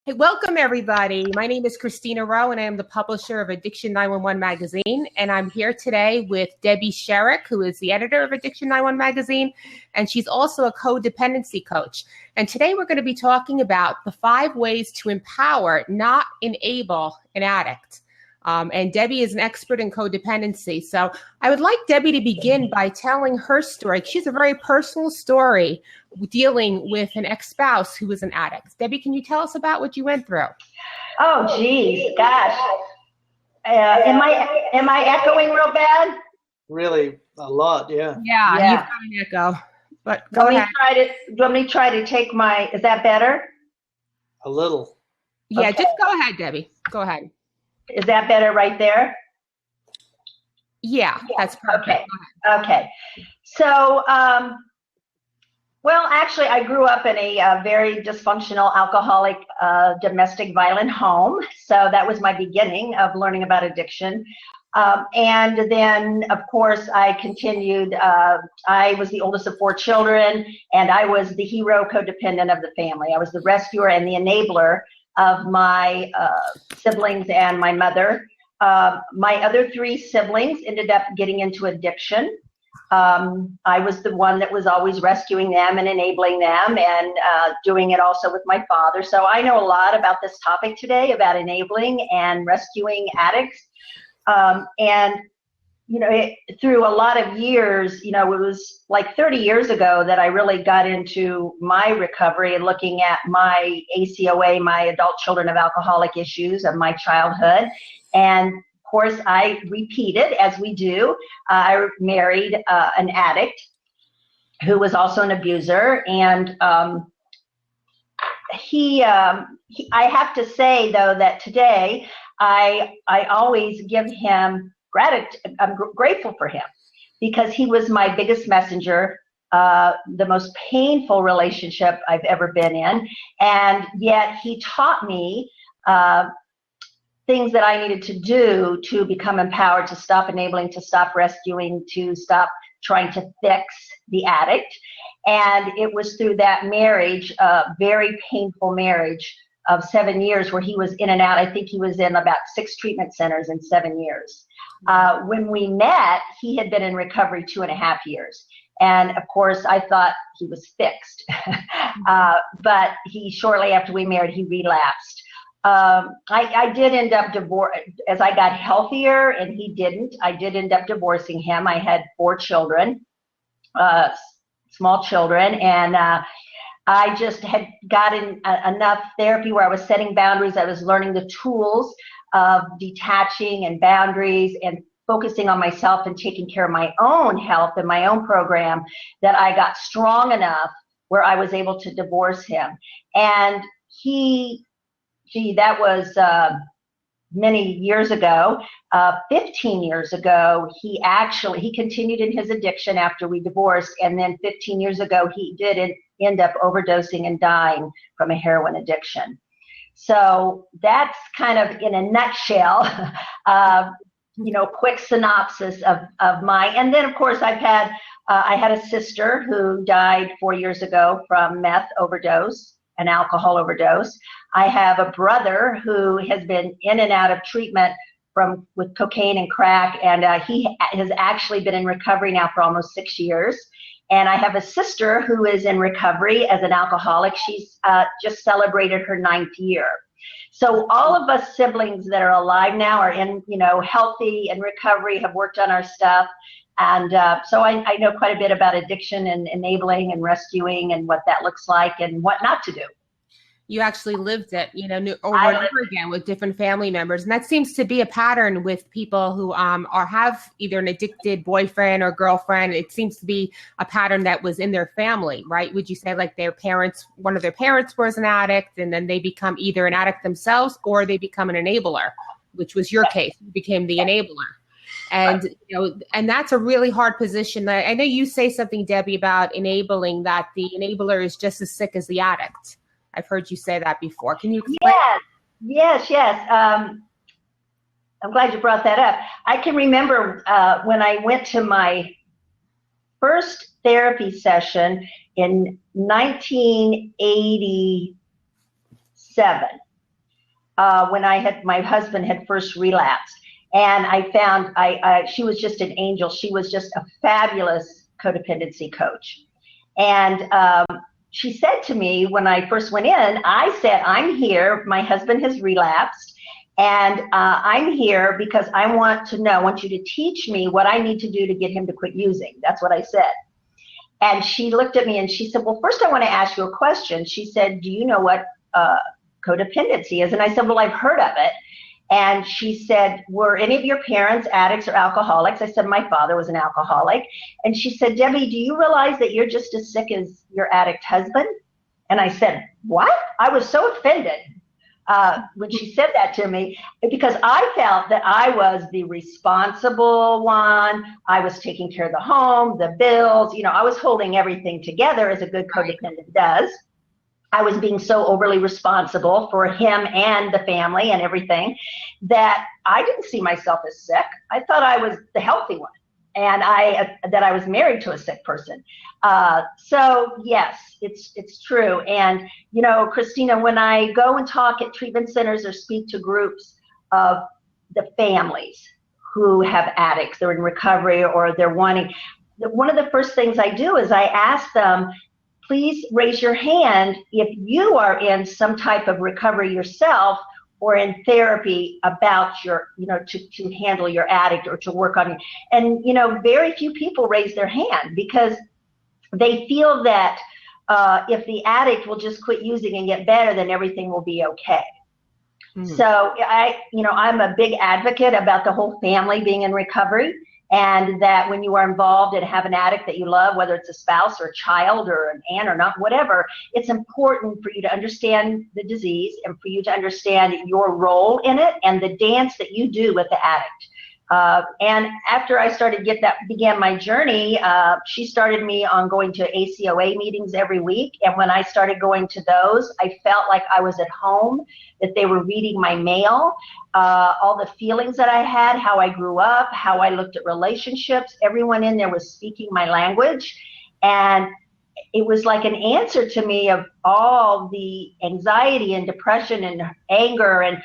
Hey, welcome everybody. My name is Christina Rowe and I am the publisher of Addiction 911 magazine. And I'm here today with Debbie Sherrick, who is the editor of Addiction 911 magazine. And she's also a codependency coach. And today we're going to be talking about the 5 ways to empower, not enable an addict. And Debbie is an expert in codependency. So I would like Debbie to begin by telling her story. She's a very personal story dealing with an ex-spouse who was an addict. Debbie, can you tell us about what you went through? Oh, geez, gosh. Am I echoing real bad? Really, a lot, yeah. Yeah. You've got an echo. But go ahead. Do you want me to try to take is that better? A little. Yeah, Okay. Just go ahead, Debbie. Go ahead. Is that better right there? Yeah, that's perfect. Okay. So, well, actually, I grew up in a very dysfunctional, alcoholic, domestic violent home. So that was my beginning of learning about addiction. And then, of course, I continued. I was the oldest of 4 children, and I was the hero codependent of the family. I was the rescuer and the enabler of my siblings and my mother. My other 3 siblings ended up getting into addiction. I was the one that was always rescuing them and enabling them and doing it also with my father. So I know a lot about this topic today, about enabling and rescuing addicts. And, through a lot of years, it was like 30 years ago that I really got into my recovery and looking at my ACOA, my adult children of alcoholic issues of my childhood. And of course, I repeated, as we do. I married an addict who was also an abuser. And I have to say, though, that today I always give him gratitude. I'm grateful for him because he was my biggest messenger, the most painful relationship I've ever been in. And yet he taught me things that I needed to do to become empowered, to stop enabling, to stop rescuing, to stop trying to fix the addict. And it was through that marriage, very painful marriage of 7 years where he was in and out. I think he was in about 6 treatment centers in 7 years. When we met, he had been in recovery 2.5 years. And of course, I thought he was fixed. But shortly after we married, he relapsed. I did end up as I got healthier, and he didn't. I did end up divorcing him. I had 4 children, small children, and I just had gotten enough therapy where I was setting boundaries. I was learning the tools of detaching and boundaries and focusing on myself and taking care of my own health and my own program, that I got strong enough where I was able to divorce him. And that was many years ago. 15 years ago, he continued in his addiction after we divorced. And then 15 years ago, he did end up overdosing and dying from a heroin addiction. So that's kind of, in a nutshell, quick synopsis of mine. And then, of course, I had a sister who died 4 years ago from meth overdose and alcohol overdose. I have a brother who has been in and out of treatment with cocaine and crack, and he has actually been in recovery now for almost 6 years. And I have a sister who is in recovery as an alcoholic. She's just celebrated her 9th year. So all of us siblings that are alive now are in, healthy and recovery, have worked on our stuff. And so I know quite a bit about addiction and enabling and rescuing and what that looks like and what not to do. You actually lived it, over and over again with different family members. And that seems to be a pattern with people who have either an addicted boyfriend or girlfriend. It seems to be a pattern that was in their family, right? Would you say like one of their parents was an addict, and then they become either an addict themselves or they become an enabler, which was your case. You became the enabler. And, and that's a really hard position. I know you say something, Debbie, about enabling, that the enabler is just as sick as the addict. I've heard you say that before. Can you explain? Yes. I'm glad you brought that up. I can remember when I went to my first therapy session in 1987. when my husband had first relapsed. And I found she was just an angel. She was just a fabulous codependency coach. And she said to me when I first went in, I said, I'm here. My husband has relapsed. And I'm here because I want you to teach me what I need to do to get him to quit using. That's what I said. And she looked at me and she said, well, first I want to ask you a question. She said, do you know what codependency is? And I said, well, I've heard of it. And she said, were any of your parents addicts or alcoholics? I said, my father was an alcoholic. And she said, Debbie, do you realize that you're just as sick as your addict husband? And I said, what? I was so offended when she said that to me, because I felt that I was the responsible one. I was taking care of the home, the bills. I was holding everything together as a good codependent does. I was being so overly responsible for him and the family and everything that I didn't see myself as sick. I thought I was the healthy one, and that I was married to a sick person. So yes, it's true. And Christina, when I go and talk at treatment centers or speak to groups of the families who have addicts, they're in recovery or they're wanting, one of the first things I do is I ask them, please raise your hand if you are in some type of recovery yourself or in therapy about your, to handle your addict or to work on it. And, very few people raise their hand because they feel that if the addict will just quit using and get better, then everything will be okay. Mm-hmm. So I'm a big advocate about the whole family being in recovery. And that when you are involved and have an addict that you love, whether it's a spouse or a child or an aunt or not, whatever, it's important for you to understand the disease and for you to understand your role in it and the dance that you do with the addict. And after I began my journey, she started me on going to ACOA meetings every week. And when I started going to those, I felt like I was at home, that they were reading my mail, all the feelings that I had, how I grew up, how I looked at relationships. Everyone in there was speaking my language. And it was like an answer to me of all the anxiety and depression and anger and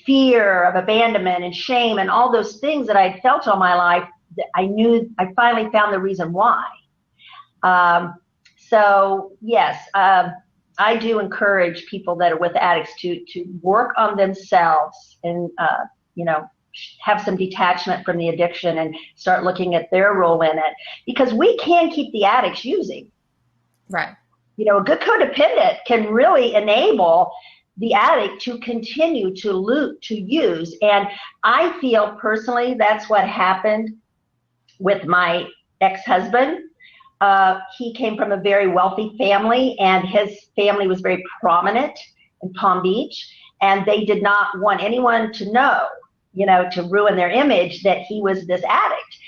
fear of abandonment and shame and all those things that I had felt all my life. That I knew I finally found the reason why. So yes, I do encourage people that are with addicts to work on themselves and have some detachment from the addiction and start looking at their role in it, because we can keep the addicts using. Right. A good codependent can really enable the addict to continue to use. And I feel personally that's what happened with my ex-husband. He came from a very wealthy family, and his family was very prominent in Palm Beach, and they did not want anyone to know, to ruin their image that he was this addict.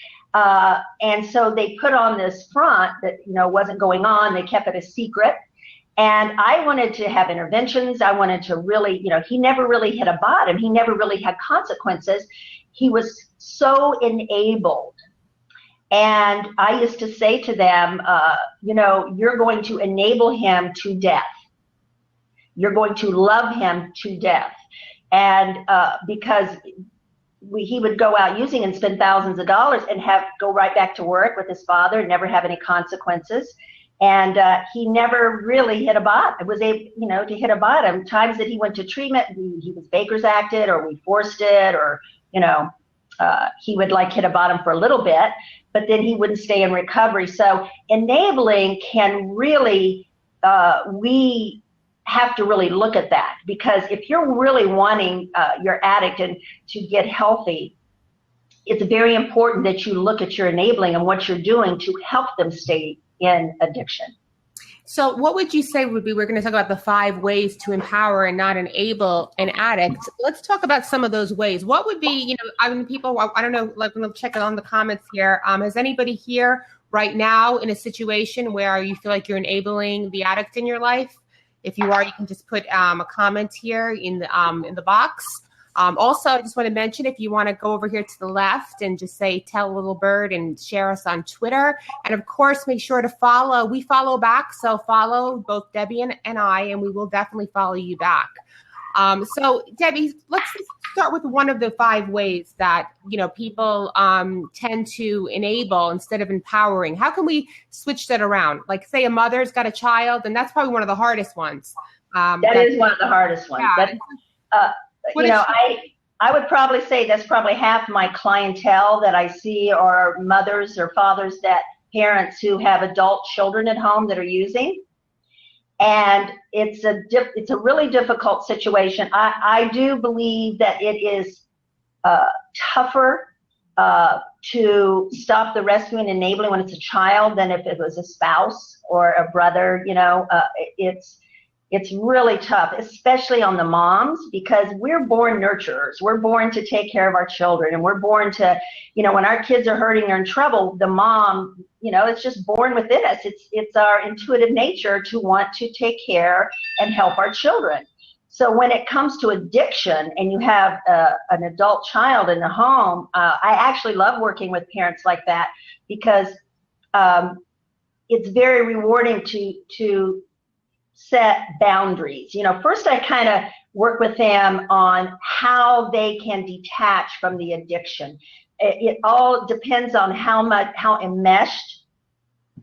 And so they put on this front that, wasn't going on. They kept it a secret. And I wanted to have interventions. I wanted to really, he never really hit a bottom. He never really had consequences. He was so enabled. And I used to say to them, you're going to enable him to death. You're going to love him to death. And because he would go out using and spend thousands of dollars and go right back to work with his father and never have any consequences. And he never really hit a bottom. Was able, to hit a bottom. Times that he went to treatment, he was Baker's acted, or we forced it, or he would hit a bottom for a little bit, but then he wouldn't stay in recovery. So enabling can really, we have to really look at that, because if you're really wanting your addict and to get healthy, it's very important that you look at your enabling and what you're doing to help them stay in addiction. So what would you say would be, we're going to talk about the 5 ways to empower and not enable an addict. Let's talk about some of those ways. What would be, people, I don't know, let me check it on the comments here. Is anybody here right now in a situation where you feel like you're enabling the addict in your life? If you are, you can just put a comment here in the box. Also, I just want to mention, if you want to go over here to the left and just say, tell a little bird, and share us on Twitter. And of course, make sure to follow. We follow back. So follow both Debbie and I, and we will definitely follow you back. So Debbie, let's just start with one of the 5 ways that, people tend to enable instead of empowering. How can we switch that around? Like, say a mother's got a child, and that's probably one of the hardest ones. That is one of the hardest ones. Yeah. I would probably say that's probably half my clientele that I see are mothers or fathers, that parents who have adult children at home that are using. And it's a really difficult situation. I do believe that it is tougher to stop the rescue and enabling when it's a child than if it was a spouse or a brother. It's really tough, especially on the moms, because we're born nurturers. We're born to take care of our children, and we're born to, when our kids are hurting or in trouble, the mom, it's just born within us. It's our intuitive nature to want to take care and help our children. So when it comes to addiction and you have an adult child in the home, I actually love working with parents like that, because it's very rewarding to set boundaries. First I kind of work with them on how they can detach from the addiction. It all depends on how enmeshed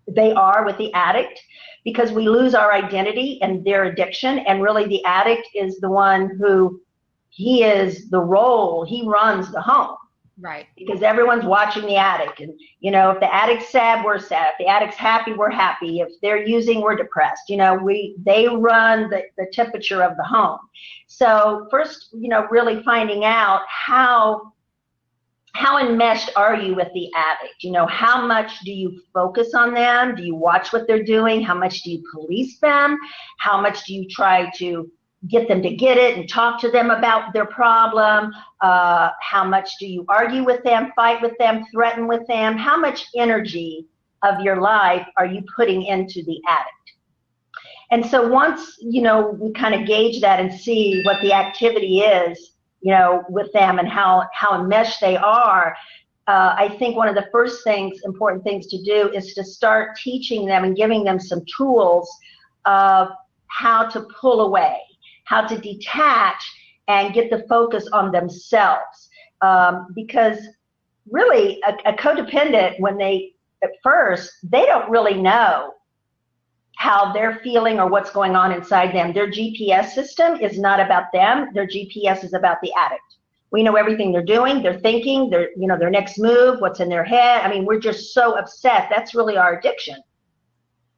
they are with the addict, because we lose our identity and their addiction, and really the addict is the one who, he runs the home. Right. Because everyone's watching the addict, and if the addict's sad, we're sad. If the addict's happy, we're happy. If they're using, we're depressed. They run the temperature of the home. So first, really finding out how enmeshed are you with the addict? How much do you focus on them? Do you watch what they're doing? How much do you police them? How much do you try to get them to get it and talk to them about their problem? How much do you argue with them, fight with them, threaten with them? How much energy of your life are you putting into the addict? And so once, we kind of gauge that and see what the activity is, with them and how enmeshed they are, I think one of the first important things to do is to start teaching them and giving them some tools of how to pull away, how to detach and get the focus on themselves. Because really a codependent, at first, they don't really know how they're feeling or what's going on inside them. Their GPS system is not about them. Their GPS is about the addict. We know everything they're doing, they're thinking, their next move, what's in their head. I mean, we're just so upset. That's really our addiction,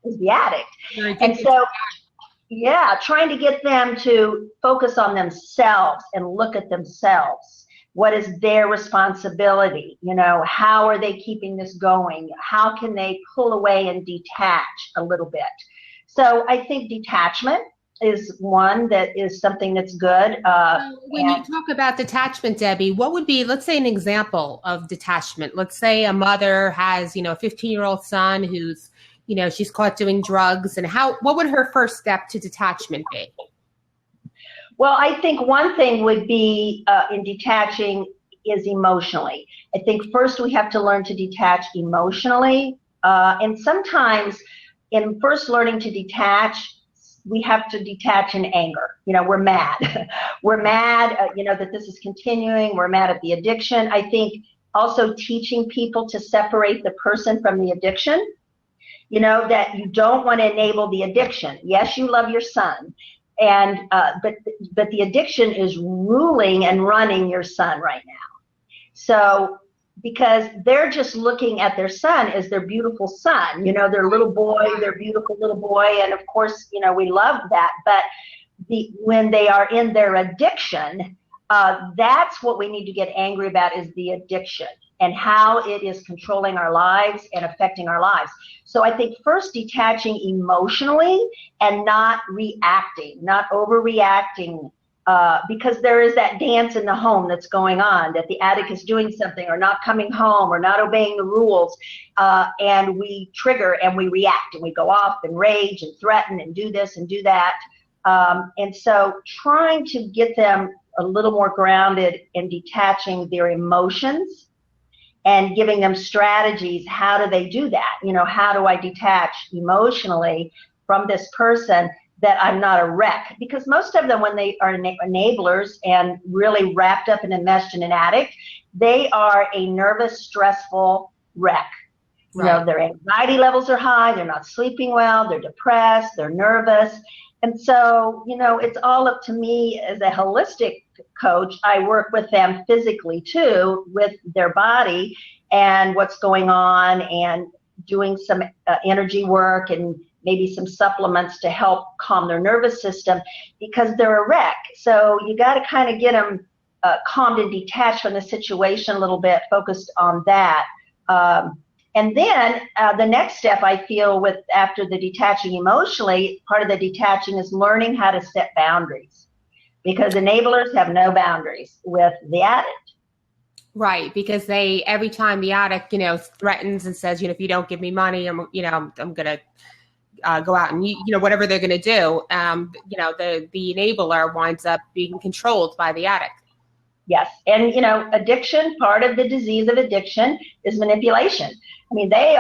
is the addict. And so, trying to get them to focus on themselves and look at themselves. What is their responsibility? How are they keeping this going? How can they pull away and detach a little bit? So I think detachment is one that is something that's good. When you talk about detachment, Debbie, what would be, let's say, an example of detachment? Let's say a mother has, a 15-year-old son who's, she's caught doing drugs, and what would her first step to detachment be? Well, I think one thing would be in detaching is emotionally. I think first we have to learn to detach emotionally. And sometimes in first learning to detach, we have to detach in anger. We're mad. We're mad, that this is continuing. We're mad at the addiction. I think also teaching people to separate the person from the addiction, that you don't want to enable the addiction. Yes, you love your son. And but the addiction is ruling and running your son right now. So because they're just looking at their son as their beautiful son, their little boy, their beautiful little boy, and of course, we love that. But when they are in their addiction, that's what we need to get angry about, is the addiction and how it is controlling our lives and affecting our lives. So I think first detaching emotionally and not reacting, not overreacting, because there is that dance in the home that's going on, that the addict is doing something or not coming home or not obeying the rules, and we trigger and we react and we go off and rage and threaten and do this and do that. And so trying to get them a little more grounded in detaching their emotions and giving them strategies. How do they do that? How do I detach emotionally from this person that I'm not a wreck, because most of them, when they are enablers and really wrapped up and enmeshed in an addict, they are a nervous, stressful wreck. You know, their anxiety levels are high, they're not sleeping well, they're depressed, they're nervous. And so, you know, it's all up to me as a holistic coach. I work with them physically too, with their body and what's going on, and doing some energy work and maybe some supplements to help calm their nervous system, because they're a wreck. So you got to kind of get them calmed and detached from the situation a little bit, focused on that. And then the next step, I feel, with after the detaching emotionally, part of the detaching is learning how to set boundaries, because enablers have no boundaries with the addict. Right, because they, every time the addict, you know, threatens and says, you know, if you don't give me money, I'm gonna go out and, you know, whatever they're gonna do, you know, the enabler winds up being controlled by the addict. Yes, and you know, addiction, part of the disease of addiction is manipulation. I mean, they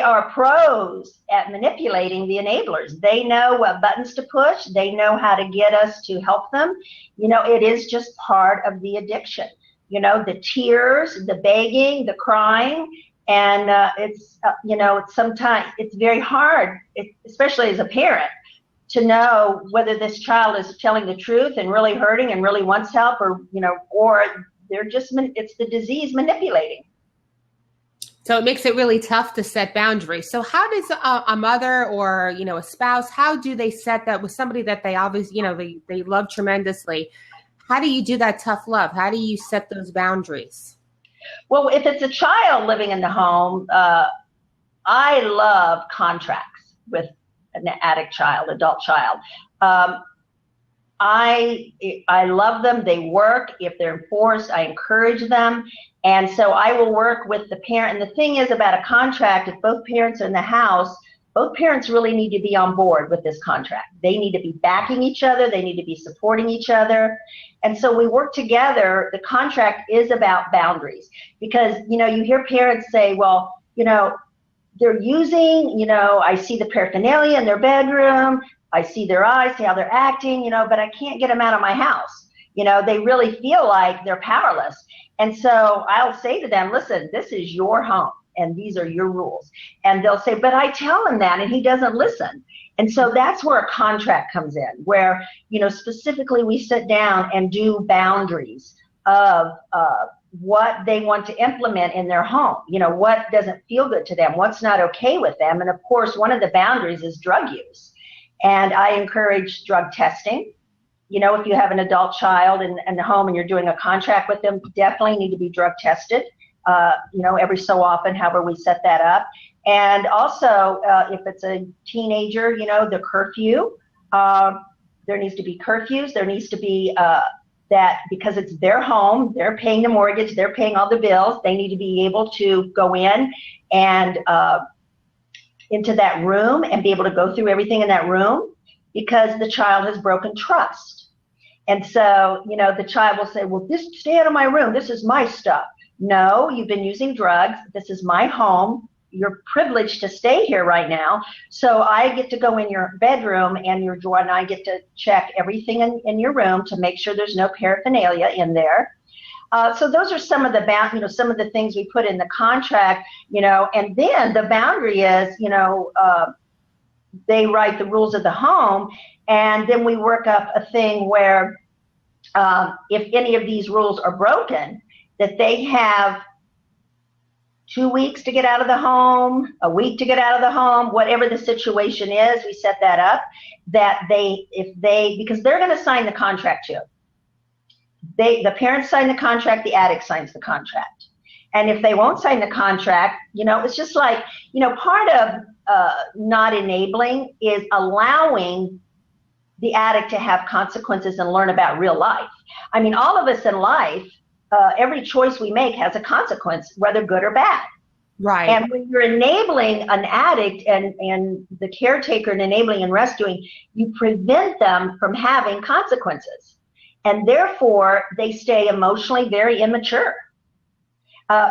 are pros at manipulating the enablers. They know what buttons to push. They know how to get us to help them. You know, it is just part of the addiction. You know, the tears, the begging, the crying, and it's, you know, sometimes it's very hard, especially as a parent, to know whether this child is telling the truth and really hurting and really wants help, or, you know, or they're just, it's the disease manipulating. So it makes it really tough to set boundaries. So how does a mother or, you know, a spouse, how do they set that with somebody that they obviously, you know, they love tremendously? How do you do that tough love? How do you set those boundaries? Well, if it's a child living in the home, I love contracts with an addict child, adult child. I love them. They work. If they're enforced, I encourage them. And so I will work with the parent. And the thing is about a contract, if both parents are in the house, both parents really need to be on board with this contract. They need to be backing each other. They need to be supporting each other. And so we work together. The contract is about boundaries, because, you know, you hear parents say, well, you know, they're using, you know, I see the paraphernalia in their bedroom. I see their eyes, see how they're acting, you know, but I can't get them out of my house. You know, they really feel like they're powerless. And so I'll say to them, listen, this is your home and these are your rules. And they'll say, but I tell him that and he doesn't listen. And so that's where a contract comes in, where, you know, specifically we sit down and do boundaries of what they want to implement in their home. You know, what doesn't feel good to them, what's not okay with them. And of course, one of the boundaries is drug use. And I encourage drug testing. You know, if you have an adult child in the home and you're doing a contract with them, definitely need to be drug tested, you know, every so often, however we set that up. And also, if it's a teenager, you know, the curfew, there needs to be curfews. There needs to be that, because it's their home, they're paying the mortgage, they're paying all the bills, they need to be able to go in and into that room and be able to go through everything in that room, because the child has broken trust. And so, you know, the child will say, well, stay out of my room. This is my stuff. No, you've been using drugs. This is my home. You're privileged to stay here right now. So I get to go in your bedroom and your drawer, and I get to check everything in your room to make sure there's no paraphernalia in there. So those are some of the some of the things we put in the contract, you know, and then the boundary is, you know, they write the rules of the home, and then we work up a thing where if any of these rules are broken, that they have 2 weeks to get out of the home, a week to get out of the home, whatever the situation is, we set that up, that because they're going to sign the contract too. The parents sign the contract, the addict signs the contract. And if they won't sign the contract, you know, it's just like, you know, part of not enabling is allowing the addict to have consequences and learn about real life. I mean, all of us in life, every choice we make has a consequence, whether good or bad. Right. And when you're enabling an addict and the caretaker and enabling and rescuing, you prevent them from having consequences. And therefore, they stay emotionally very immature.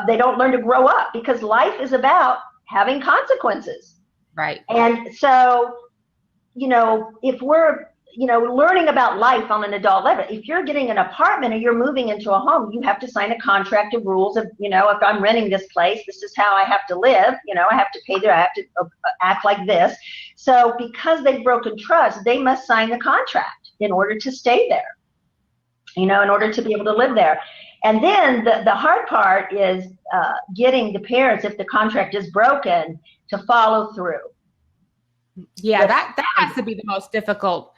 They don't learn to grow up, because life is about having consequences. Right. And so, if we're, learning about life on an adult level, if you're getting an apartment or you're moving into a home, you have to sign a contract of rules of, if I'm renting this place, this is how I have to live. I have to pay there. I have to act like this. So because they've broken trust, they must sign the contract in order to stay there, in order to be able to live there. And then the hard part is getting the parents, if the contract is broken, to follow through. Yeah, that has to be the most difficult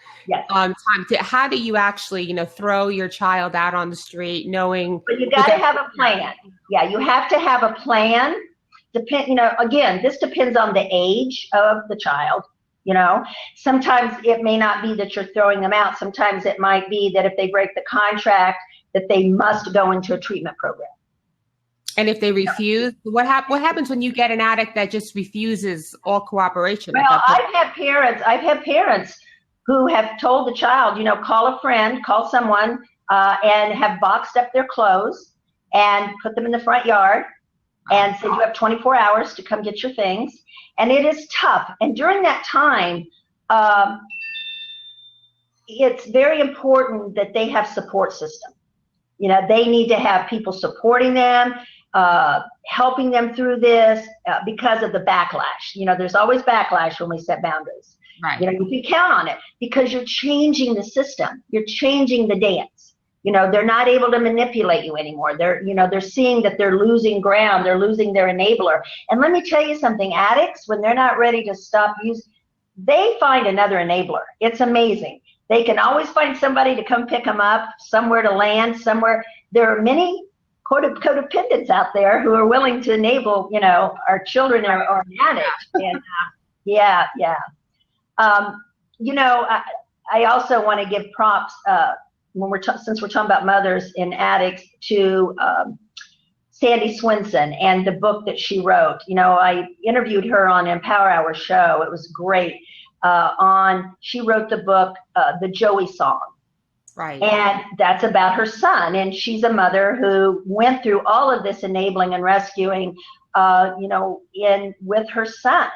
time. How do you actually, throw your child out on the street knowing? But you got to have a plan. Yeah, you have to have a plan. Again, this depends on the age of the child. Sometimes it may not be that you're throwing them out. Sometimes it might be that if they break the contract, that they must go into a treatment program. And if they refuse, what happens when you get an addict that just refuses all cooperation? Well, I've had parents who have told the child, call a friend, call someone, and have boxed up their clothes and put them in the front yard and said, you have 24 hours to come get your things. And it is tough. And during that time, it's very important that they have support system. They need to have people supporting them, helping them through this because of the backlash. There's always backlash when we set boundaries. Right. You can count on it because you're changing the system. You're changing the dance. They're not able to manipulate you anymore. They're seeing that they're losing ground. They're losing their enabler. And let me tell you something, addicts, when they're not ready to stop using, they find another enabler. It's amazing. They can always find somebody to come pick them up, somewhere to land, somewhere. There are many codependents out there who are willing to enable, our children are an addict. And yeah. I also want to give props since we're talking about mothers and addicts to Sandy Swinson and the book that she wrote. I interviewed her on Empower Hour show. It was great. She wrote the book, The Joey Song. Right. And that's about her son. And she's a mother who went through all of this enabling and rescuing, with her son,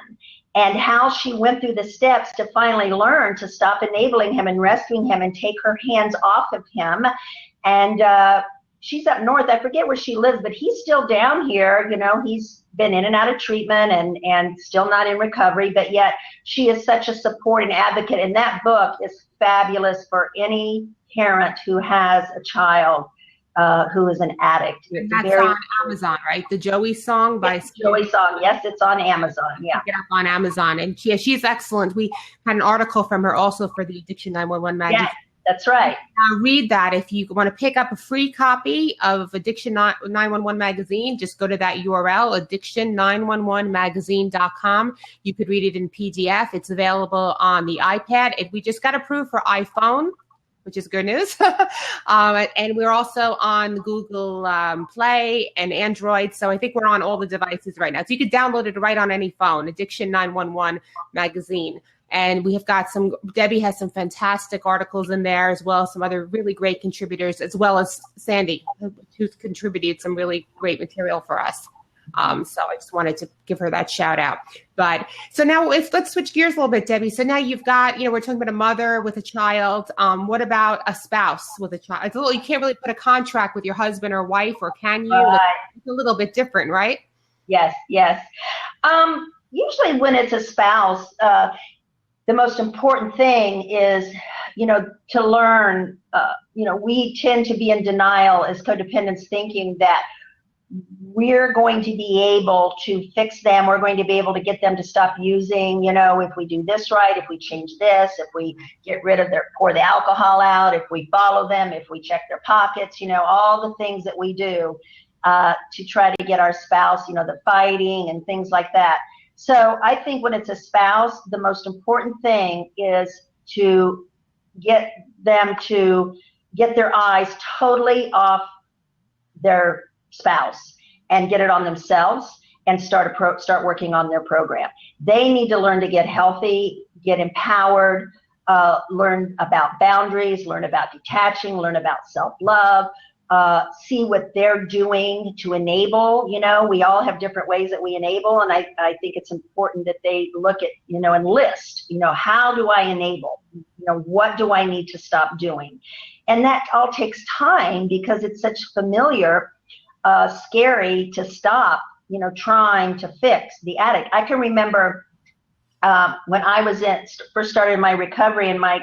and how she went through the steps to finally learn to stop enabling him and rescuing him and take her hands off of him. And she's up north. I forget where she lives, but he's still down here. He's been in and out of treatment and still not in recovery, but yet she is such a support and advocate. And that book is fabulous for any parent who has a child who is an addict. And that's on Amazon, right? The Joey Song by Joey Song. Yes, it's on Amazon. Yeah, get up on Amazon, and she's excellent. We had an article from her also for the Addiction 911 magazine. Yes, that's right. Read that if you want to pick up a free copy of Addiction 911 magazine. Just go to that URL, addiction911magazine.com. You could read it in PDF. It's available on the iPad. We just got approved for iPhone, which is good news. And we're also on Google Play and Android. So I think we're on all the devices right now. So you could download it right on any phone, Addiction 911 magazine. And we have got Debbie has some fantastic articles in there, as well as some other really great contributors, as well as Sandy, who's contributed some really great material for us. So I just wanted to give her that shout out. But so now let's switch gears a little bit, Debbie. So now you've got, we're talking about a mother with a child. What about a spouse with a child? You can't really put a contract with your husband or wife, or can you? It's a little bit different, right? Yes. Usually when it's a spouse, the most important thing is, to learn, we tend to be in denial as codependents, thinking that we're going to be able to fix them. We're going to be able to get them to stop using, if we do this right, if we change this, if we get rid of pour the alcohol out, if we follow them, if we check their pockets, all the things that we do to try to get our spouse, the fighting and things like that. So I think when it's a spouse, the most important thing is to get them to get their eyes totally off their spouse and get it on themselves and start working on their program. They need to learn to get healthy, get empowered, learn about boundaries, learn about detaching, learn about self-love, see what they're doing to enable. We all have different ways that we enable, and I think it's important that they look at, and list, how do I enable? What do I need to stop doing? And that all takes time because it's such familiar, scary to stop, trying to fix the addict. I can remember when I was first started my recovery, and my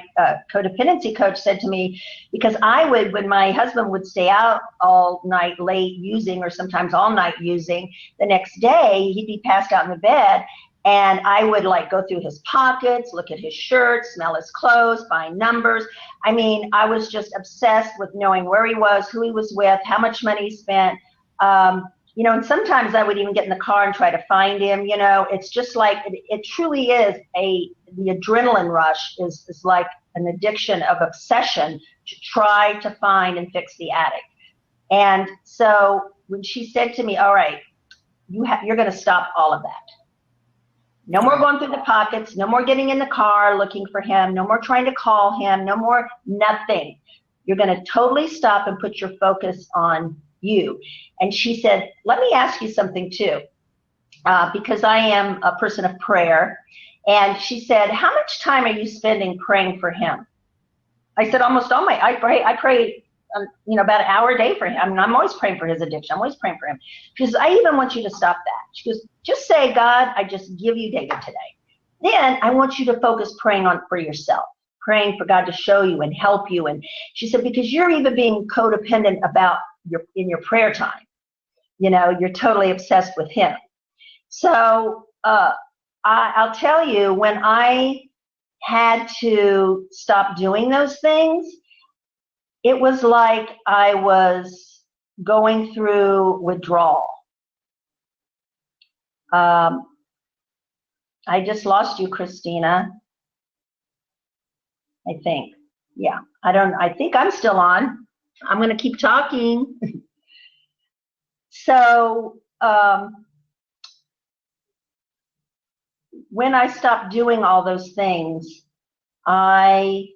codependency coach said to me, because when my husband would stay out all night late using, or sometimes all night using, the next day he'd be passed out in the bed, and I would go through his pockets, look at his shirt, smell his clothes, find numbers. I mean, I was just obsessed with knowing where he was, who he was with, how much money he spent. And sometimes I would even get in the car and try to find him. It's just it truly is the adrenaline rush is like an addiction of obsession to try to find and fix the addict. And so when she said to me, all right, you're going to stop all of that. No more going through the pockets, no more getting in the car looking for him, no more trying to call him, no more nothing. You're going to totally stop and put your focus on you. And she said, let me ask you something too, because I am a person of prayer. And she said, how much time are you spending praying for him? I said, almost all I pray, about an hour a day for him. I mean, I'm always praying for his addiction. I'm always praying for him. She goes, I even want you to stop that. She goes, just say, God, I just give you David today. Then I want you to focus praying for yourself, praying for God to show you and help you. And she said, because you're even being codependent in your prayer time. You're totally obsessed with him. So I'll tell you, when I had to stop doing those things, it was like I was going through withdrawal. I just lost you, Christina. I think. Yeah. I think I'm still on. I'm going to keep talking. So when I stopped doing all those things, I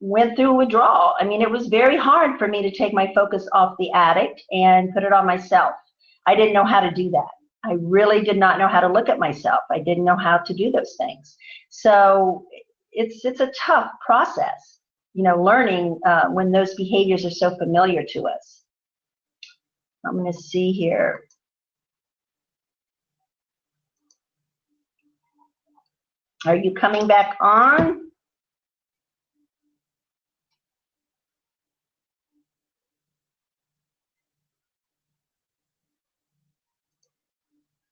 went through withdrawal. I mean, it was very hard for me to take my focus off the addict and put it on myself. I didn't know how to do that. I really did not know how to look at myself. I didn't know how to do those things. So it's a tough process, learning when those behaviors are so familiar to us. I'm going to see here. Are you coming back on?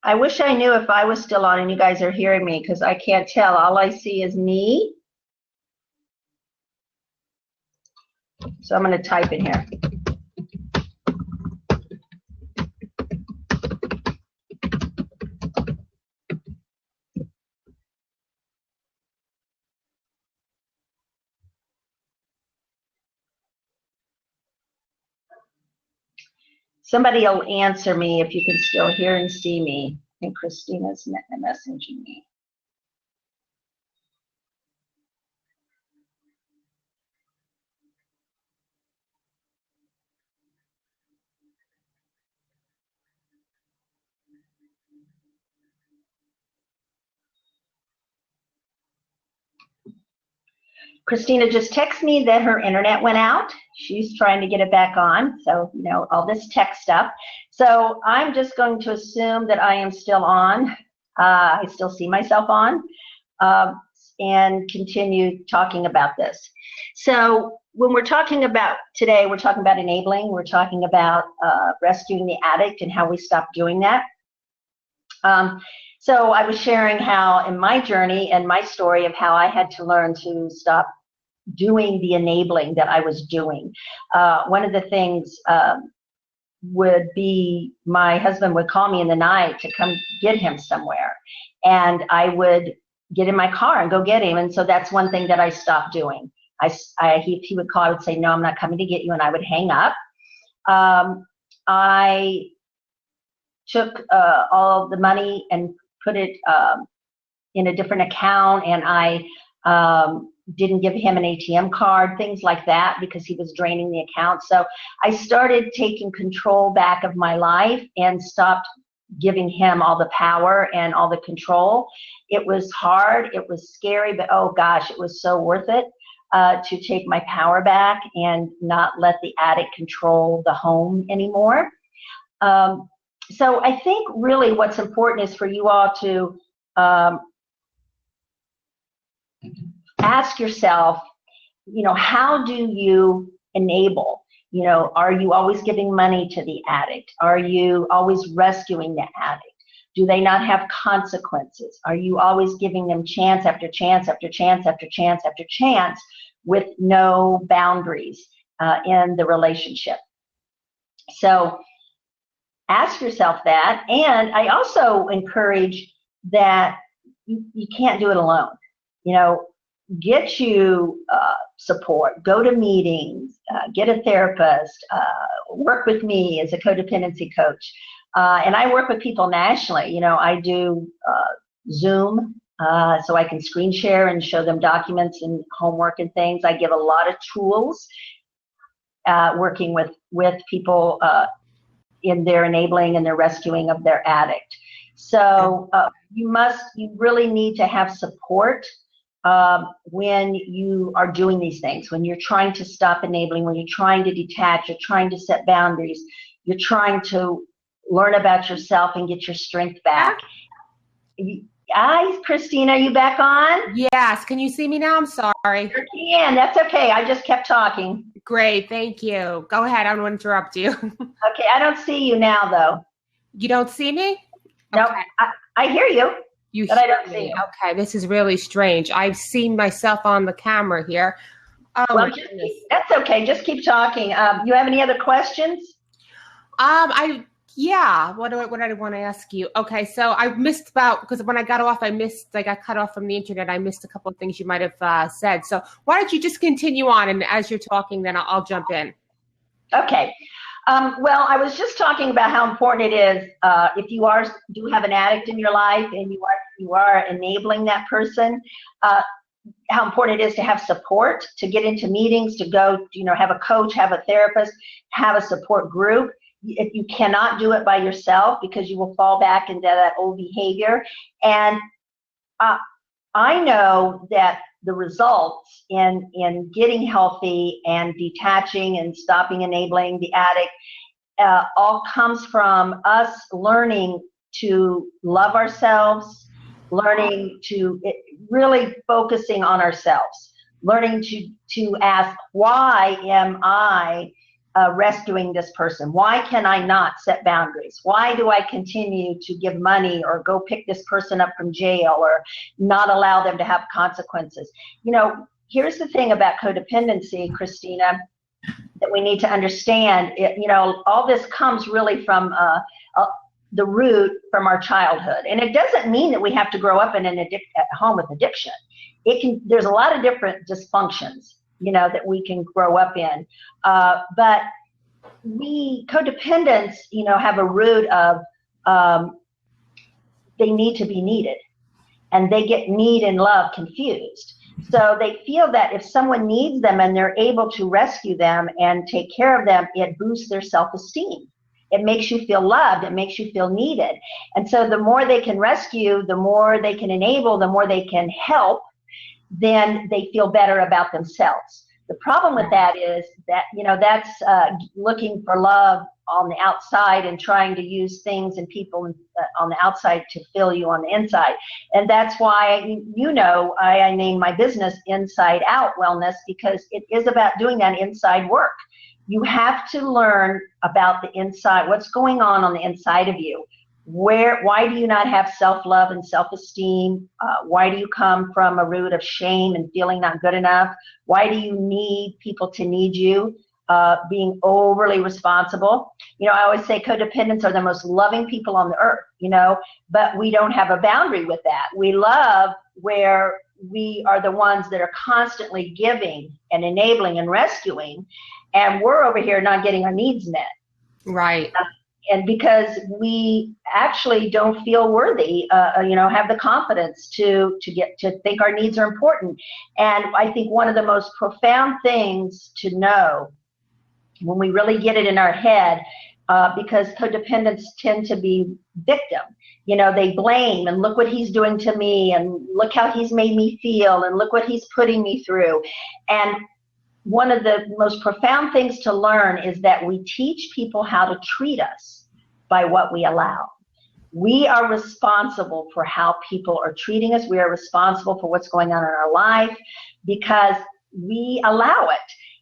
I wish I knew if I was still on and you guys are hearing me, because I can't tell. All I see is me. So I'm going to type in here. Somebody will answer me if you can still hear and see me. I think Christina's messaging me. Christina just texted me that her internet went out. She's trying to get it back on. So, all this tech stuff. So I'm just going to assume that I am still on. I still see myself on, and continue talking about this. So when we're talking about today, we're talking about enabling. We're talking about rescuing the addict and how we stop doing that. So I was sharing how in my journey and my story of how I had to learn to stop doing the enabling that I was doing. One of the things would be my husband would call me in the night to come get him somewhere. And I would get in my car and go get him. And so that's one thing that I stopped doing. He would call, I would say, no, I'm not coming to get you. And I would hang up. I took all the money and put it in a different account, and I didn't give him an ATM card, things like that, because he was draining the account. So I started taking control back of my life and stopped giving him all the power and all the control. It was hard, it was scary, but oh gosh, it was so worth it to take my power back and not let the addict control the home anymore. So I think really what's important is for you all to ask yourself, how do you enable? Are you always giving money to the addict? Are you always rescuing the addict? Do they not have consequences? Are you always giving them chance after chance after chance after chance after chance with no boundaries in the relationship? So ask yourself that. And I also encourage that you can't do it alone. Get you support, go to meetings, get a therapist, work with me as a codependency coach. And I work with people nationally. I do Zoom, so I can screen share and show them documents and homework and things. I give a lot of tools working with people in their enabling and their rescuing of their addict. So you really need to have support when you are doing these things, when you're trying to stop enabling, when you're trying to detach, you're trying to set boundaries, you're trying to learn about yourself and get your strength back. Hi, Christina, are you back on? Yes. Can you see me now? I'm sorry. Sure can. That's okay. I just kept talking. Great. Thank you. Go ahead. I don't want to interrupt you. Okay. I don't see you now, though. You don't see me? No, Okay. I hear you. But I don't see you. Okay, this is really strange. I've seen myself on the camera here. Oh, well, my goodness. That's okay. Just keep talking. You have any other questions? What did I want to ask you? Okay, so I missed because when I got off, I got cut off from the internet. I missed a couple of things you might have said. So why don't you just continue on, and as you're talking, then I'll jump in. Okay. Well, I was just talking about how important it is if you do have an addict in your life and you are enabling that person, how important it is to have support, to get into meetings, to go, have a coach, have a therapist, have a support group. If you cannot do it by yourself, because you will fall back into that old behavior. And I know that the results in getting healthy and detaching and stopping enabling the addict all comes from us learning to love ourselves, learning to really focusing on ourselves, learning to ask, why am I rescuing this person? Why can I not set boundaries? Why do I continue to give money or go pick this person up from jail or not allow them to have consequences? Here's the thing about codependency, Christina, that we need to understand. All this comes really from the root from our childhood. And it doesn't mean that we have to grow up in at home with addiction. There's a lot of different dysfunctions that we can grow up in. But codependents, have a root of they need to be needed. And they get need and love confused. So they feel that if someone needs them and they're able to rescue them and take care of them, it boosts their self-esteem. It makes you feel loved. It makes you feel needed. And so the more they can rescue, the more they can enable, the more they can help, then they feel better about themselves. The problem with that is that, that's looking for love on the outside and trying to use things and people on the outside to fill you on the inside. And that's why, I named my business Inside Out Wellness, because it is about doing that inside work. You have to learn about the inside, what's going on the inside of you. Why do you not have self-love and self-esteem? Why do you come from a root of shame and feeling not good enough? Why do you need people to need you? Being overly responsible. I always say codependents are the most loving people on the earth, but we don't have a boundary with that. We love where we are the ones that are constantly giving and enabling and rescuing, and we're over here not getting our needs met. Right. And because we actually don't feel worthy, have the confidence to think our needs are important. And I think one of the most profound things to know when we really get it in our head, because codependents tend to be victim. They blame and look what he's doing to me and look how he's made me feel and look what he's putting me through. And one of the most profound things to learn is that we teach people how to treat us by what we allow. We are responsible for how people are treating us. We are responsible for what's going on in our life because we allow it,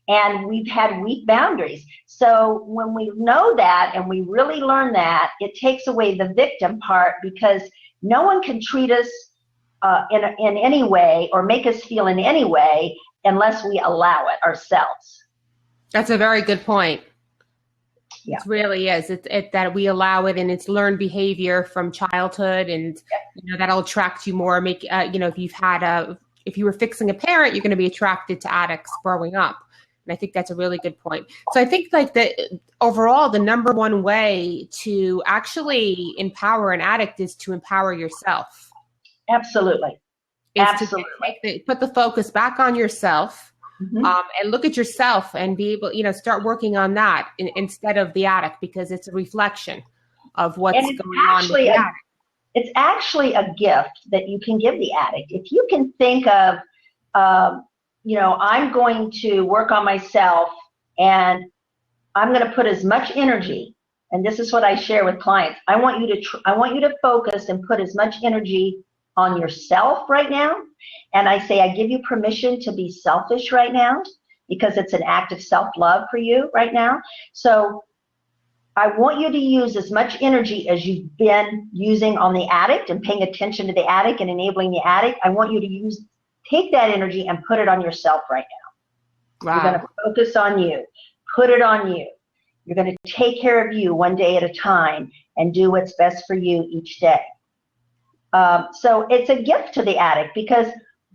and we've had weak boundaries. So when we know that and we really learn that, it takes away the victim part, because no one can treat us in any way or make us feel in any way unless we allow it ourselves. That's a very good point. Yeah. It really is. It's that we allow it, and it's learned behavior from childhood, and that'll attract you more. If you were fixing a parent, you're going to be attracted to addicts growing up. And I think that's a really good point. So I think overall, the number one way to actually empower an addict is to empower yourself. Absolutely. To put the focus back on yourself, and look at yourself and be able, start working on that instead of the addict, because it's a reflection of what's going on with the addict. It's actually a gift that you can give the addict. If you can think of, I'm going to work on myself and I'm going to put as much energy, and this is what I share with clients. I want you to focus and put as much energy on yourself right now. And I say, I give you permission to be selfish right now, because it's an act of self-love for you right now. So I want you to use as much energy as you've been using on the addict and paying attention to the addict and enabling the addict. I want you to take that energy and put it on yourself right now. Wow. You're going to focus on you, put it on you. You're going to take care of you one day at a time and do what's best for you each day. So it's a gift to the addict, because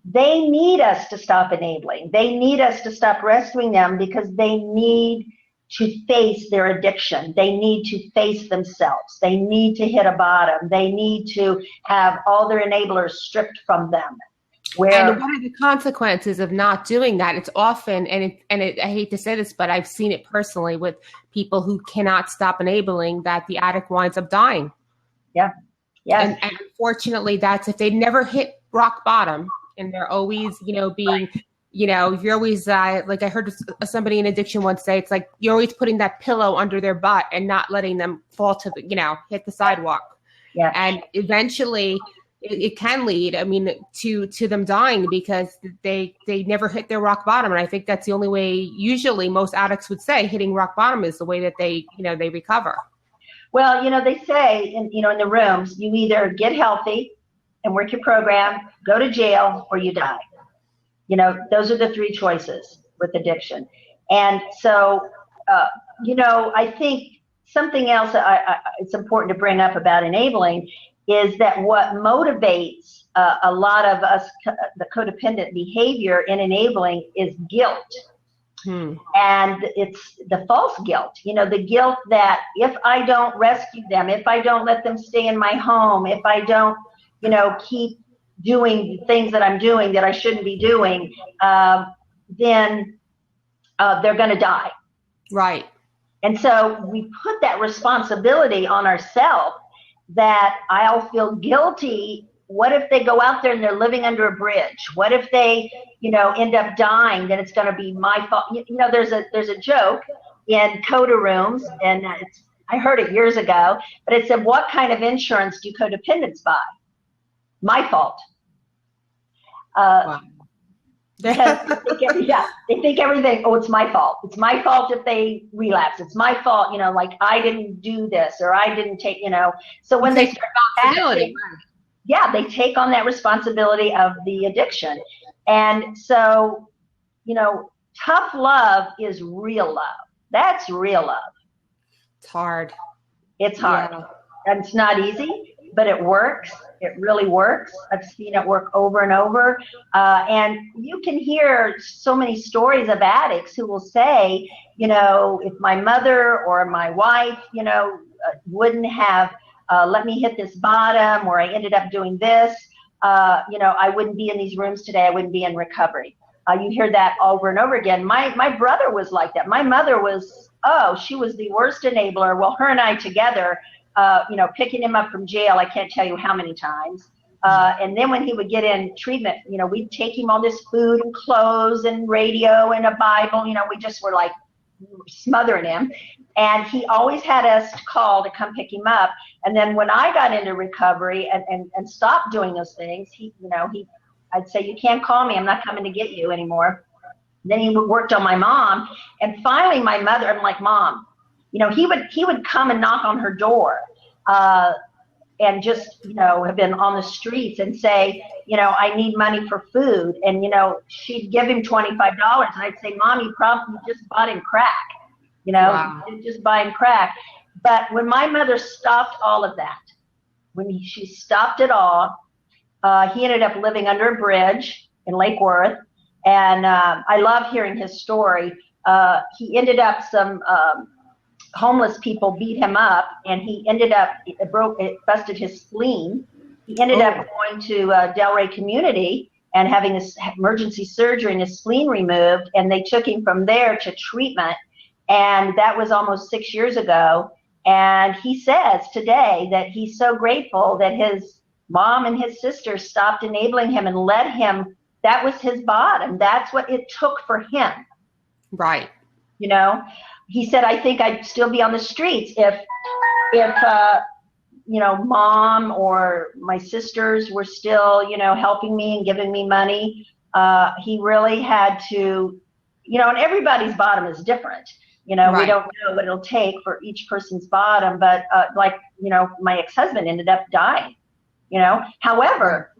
they need us to stop enabling. They need us to stop rescuing them, because they need to face their addiction. They need to face themselves. They need to hit a bottom. They need to have all their enablers stripped from them. And what are the consequences of not doing that? It's often, I hate to say this, but I've seen it personally with people who cannot stop enabling, that the addict winds up dying. Yeah. Yes. And unfortunately, that's if they never hit rock bottom, and they're always, being, you're always, like I heard somebody in addiction once say, it's like you're always putting that pillow under their butt and not letting them fall to hit the sidewalk. Yeah. And eventually it can lead, to them dying, because they never hit their rock bottom. And I think that's the only way, usually most addicts would say, hitting rock bottom is the way that they recover. Well, they say in the rooms, you either get healthy and work your program, go to jail, or you die. Those are the three choices with addiction. And so, I think something else it's important to bring up about enabling is that what motivates a lot of us, the codependent behavior in enabling, is guilt. And it's the false guilt, the guilt that if I don't rescue them, if I don't let them stay in my home, if I don't, keep doing things that I'm doing that I shouldn't be doing, then they're going to die. Right. And so we put that responsibility on ourselves, that I'll feel guilty. What if they go out there and they're living under a bridge? What if they, end up dying? Then it's going to be my fault. There's a joke in coda rooms, and I heard it years ago, but it said, what kind of insurance do codependents buy? My fault. Wow. Because they think everything, it's my fault. It's my fault if they relapse. It's my fault, like I didn't do this, or I didn't take, So when they start acting, they take on that responsibility of the addiction. And so, tough love is real love. That's real love. It's hard. It's hard. Yeah. And it's not easy, but it works. It really works. I've seen it work over and over. And you can hear so many stories of addicts who will say, if my mother or my wife, wouldn't have let me hit this bottom, or I ended up doing this, I wouldn't be in these rooms today. I wouldn't be in recovery. You hear that over and over again. My brother was like that. My mother was, she was the worst enabler. Well, her and I together, picking him up from jail, I can't tell you how many times. And then when he would get in treatment, we'd take him all this food and clothes and radio and a Bible. We just were like smothering him. And he always had us call to come pick him up. And then when I got into recovery and stopped doing those things, I'd say, you can't call me. I'm not coming to get you anymore. Then he worked on my mom. And finally, my mother, I'm like, Mom, he would come and knock on her door and just, have been on the streets and say, I need money for food. And, she'd give him $25. And I'd say, Mom, you probably just bought him crack. Wow. Just buying crack. But when my mother stopped all of that, when she stopped it all, he ended up living under a bridge in Lake Worth. And I love hearing his story. He ended up, some homeless people beat him up, and he ended up, it busted his spleen. He ended up going to Delray Community and having this emergency surgery and his spleen removed. And they took him from there to treatment. And that was almost 6 years ago. And he says today that he's so grateful that his mom and his sister stopped enabling him and let him, that was his bottom. That's what it took for him. Right. He said, I think I'd still be on the streets if mom or my sisters were still, helping me and giving me money. He really had to, and everybody's bottom is different. Right. We don't know what it'll take for each person's bottom, but my ex-husband ended up dying, however,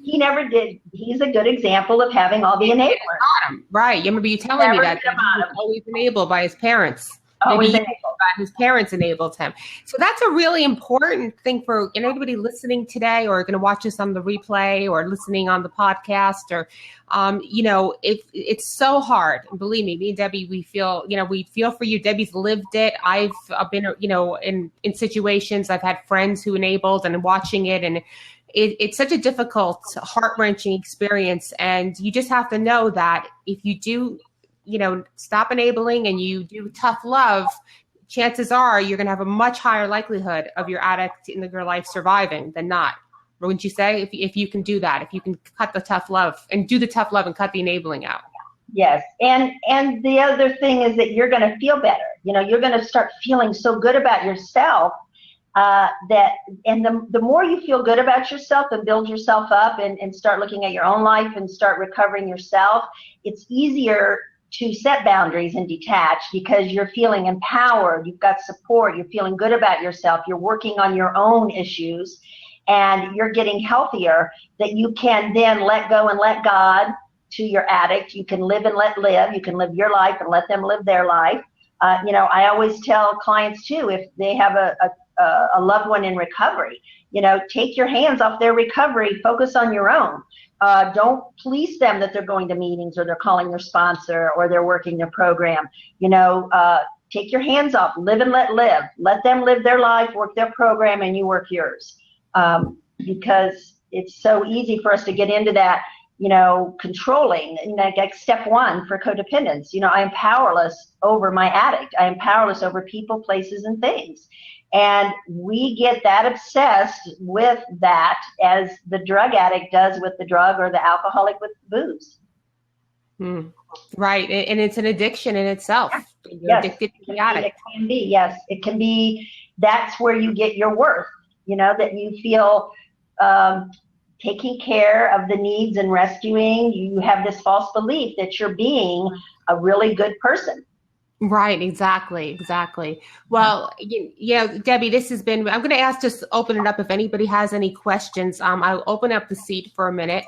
he never did. He's a good example of having all the enablers. Right. You remember you telling me that he was always enabled by his parents. Always enabled. His parents enabled him. So that's a really important thing for anybody listening today, or going to watch this on the replay, or listening on the podcast, or, if it's so hard. Believe me and Debbie, we feel for you. Debbie's lived it. I've been, in situations. I've had friends who enabled, and watching it, and it's such a difficult, heart-wrenching experience. And you just have to know that if you do, stop enabling and you do tough love, chances are you're going to have a much higher likelihood of your addict in your life surviving than not. Wouldn't you say? If you can do that, if you can cut the tough love and do the tough love and cut the enabling out. Yes. And the other thing is that you're going to feel better. You're going to start feeling so good about yourself the more you feel good about yourself and build yourself up and start looking at your own life and start recovering yourself, it's easier to set boundaries and detach because you're feeling empowered, you've got support, you're feeling good about yourself, you're working on your own issues, and you're getting healthier, that you can then let go and let God to your addict. You can live and let live. You can live your life and let them live their life. I always tell clients too, if they have a loved one in recovery, take your hands off their recovery, focus on your own. Don't police them that they're going to meetings or they're calling their sponsor or they're working their program. Take your hands off, live and let live. Let them live their life, work their program, and you work yours. Because it's so easy for us to get into that, controlling, like step one for codependence. I am powerless over my addict. I am powerless over people, places, and things. And we get that obsessed with that as the drug addict does with the drug or the alcoholic with booze. Right. And it's an addiction in itself. You're yes. addicted to the addict. It can be, yes. It can be. That's where you get your worth, that you feel taking care of the needs and rescuing. You have this false belief that you're being a really good person. Right, exactly. Well, Debbie, this has been, I'm going to ask, just open it up if anybody has any questions. I'll open up the seat for a minute.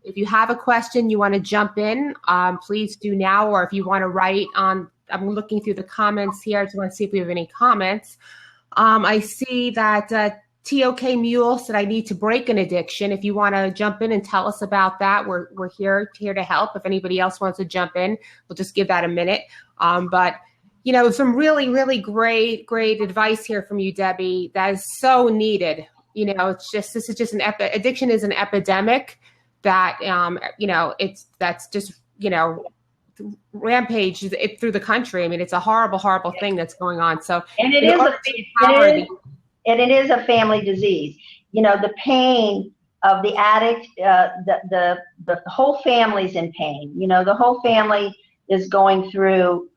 If you have a question, you want to jump in, please do now, or if you want to write on, I'm looking through the comments here. I just want to see if we have any comments. I see that TOK Mule said, I need to break an addiction. If you want to jump in and tell us about that, we're here to help. If anybody else wants to jump in, we'll just give that a minute. But some really, really great advice here from you, Debbie. That is so needed. This is just addiction is an epidemic that, that's just, rampage through the country. I mean, it's a horrible, horrible thing that's going on. So, and it is a family disease. The pain of the addict, the whole family's in pain. The whole family is going through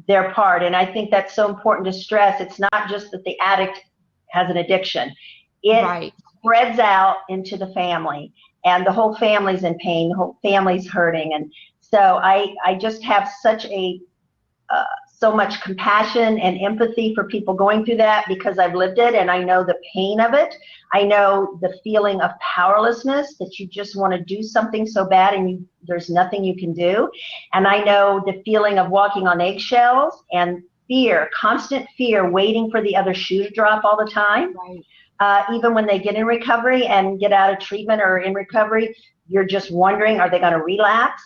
their part. And I think that's so important to stress. It's not just that the addict has an addiction. It spreads out into the family, and the whole family's in pain, the whole family's hurting. And so I just have so much compassion and empathy for people going through that, because I've lived it and I know the pain of it. I know the feeling of powerlessness, that you just want to do something so bad and there's nothing you can do. And I know the feeling of walking on eggshells and fear, constant fear, waiting for the other shoe to drop all the time. Even when they get in recovery and get out of treatment or in recovery, you're just wondering, are they going to relapse?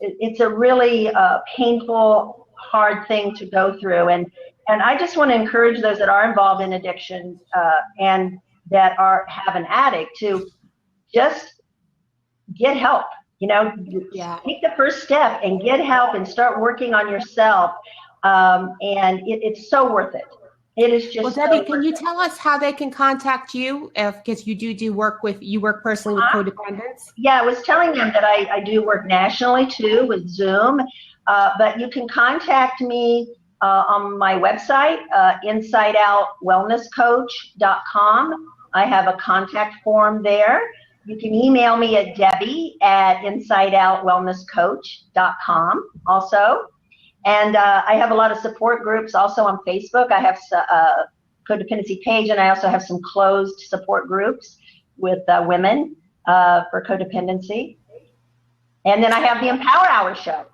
It's a really painful, hard thing to go through. And I just want to encourage those that are involved in addiction and that have an addict to just get help. Take the first step and get help and start working on yourself. And it's so worth it. It is just. Well, Debbie, can you tell us how they can contact you? Because you work personally with codependents. Yeah, I was telling them that I do work nationally too with Zoom, but you can contact me on my website, InsideOutWellnessCoach.com. I have a contact form there. You can email me at Debbie@InsideOutWellnessCoach.com also. And I have a lot of support groups also on Facebook. I have a codependency page, and I also have some closed support groups with women for codependency. And then I have the Empower Hour show.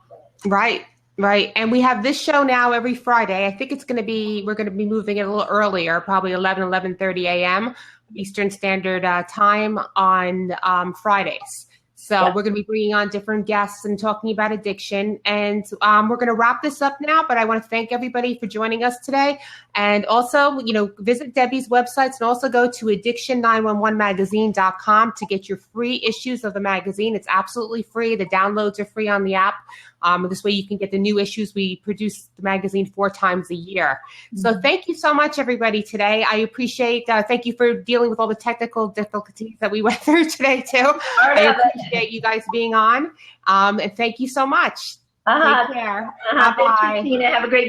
Right. And we have this show now every Friday. I think we're going to be moving it a little earlier, probably 11:30 a.m. Eastern Standard Time on Fridays. So we're going to be bringing on different guests and talking about addiction. And we're going to wrap this up now, but I want to thank everybody for joining us today. And also, visit Debbie's websites and also go to addiction911magazine.com to get your free issues of the magazine. It's absolutely free. The downloads are free on the app. This way you can get the new issues. We produce the magazine 4 times a year. So thank you so much, everybody, today. I appreciate, thank you for dealing with all the technical difficulties that we went through today, too. I appreciate you guys being on. And thank you so much. Take care. Bye-bye. Thank you, Tina. Have a great